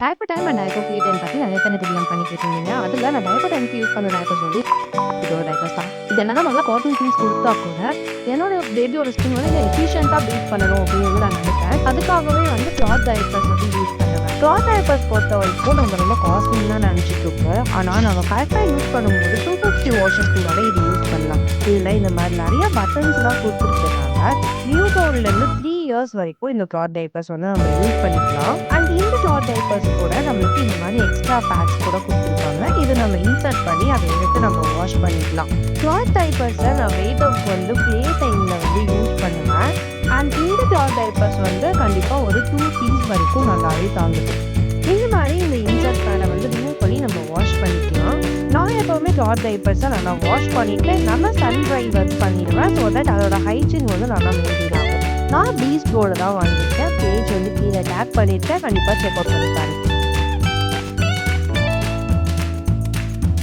Diaper time and diaper free time பத்தி நெறைய பேர் எனக்கு டிஎம் பண்ணி கேட்டிருந்தீங்க. அதுல நான் டயப்பர் டைம்க்கு யூஸ் பண்ண டயப்பர்ஸ் வந்து இது ஒரு டயப்பர்ஸ் தான். இது என்னதான் நல்லா காட்டன் ஃபீஸ் குடுத்தா கூட, என்னோட பேபியோட ஸ்கின் வந்து இதை எஃபிஷியன்ட்டா பீட் பண்ணணும் அப்படின்னு நான் நினைப்பேன். அதுக்காகவே வந்து கிளாத் டயப்பர்ஸ் வந்து யூஸ் பண்ணுவேன். கிளாத் டயப்பர்ஸ் பொறுத்த வரைக்கும் நம்ம ரொம்ப காஸ்ட்லின்னு தான் நினச்சிட்டு இருக்கோம். ஆனால் நம்ம கரெக்டாக யூஸ் பண்ணும்போது 250 வாஷஸ் கூடவே இது யூஸ் பண்ணலாம். இதில் இந்த மாதிரி நிறைய பட்டன்ஸ்லாம் கொடுத்துருக்கனால நியூ பவுன்லேருந்து 3 இயர்ஸ் வரைக்கும் இந்த கிளாத் டைப்பர்ஸ் வந்து நம்ம யூஸ் பண்ணிக்கலாம். அண்ட் இந்த கிளாத் டைப்பர்ஸ் கூட நம்மளுக்கு இந்த மாதிரி எக்ஸ்ட்ரா பேட்ச் கூட கொடுத்துருக்காங்க. இது நம்ம இன்சர்ட் பண்ணி அதை எடுத்து நம்ம வாஷ் பண்ணிக்கலாம். கிளாத் டைப்பர்ஸை நான் வெயிட் ஆஃப் வந்து ப்ளே டைமில் வந்து யூஸ் பண்ணுவேன். அண்ட் இந்த கிளாத் டைப்பர்ஸ் வந்து கண்டிப்பாக ஒரு 2 பீஸ் வரைக்கும் நல்லாவே தாங்குது. இந்த மாதிரி இந்த இன்சர்ட் பேடை வந்து ரிமூவ் பண்ணி நம்ம வாஷ் பண்ணிக்கலாம். நான் எப்போவுமே கிளாத் டைப்பர்ஸை நல்லா வாஷ் பண்ணிவிட்டு நல்லா சன் ட்ரை ஒர்க் பண்ணிடுவேன். ஸோ தட் அதோட ஹைஜீன் வந்து நல்லா மெயின்டைன் ஆகும். நான் பீஸ் போர்டு தான் வாங்கியிருக்கேன். பேஜ் வந்து கீழே டேக் பண்ணியிருக்கேன். கண்டிப்பாக செக் அவுட் பண்ணி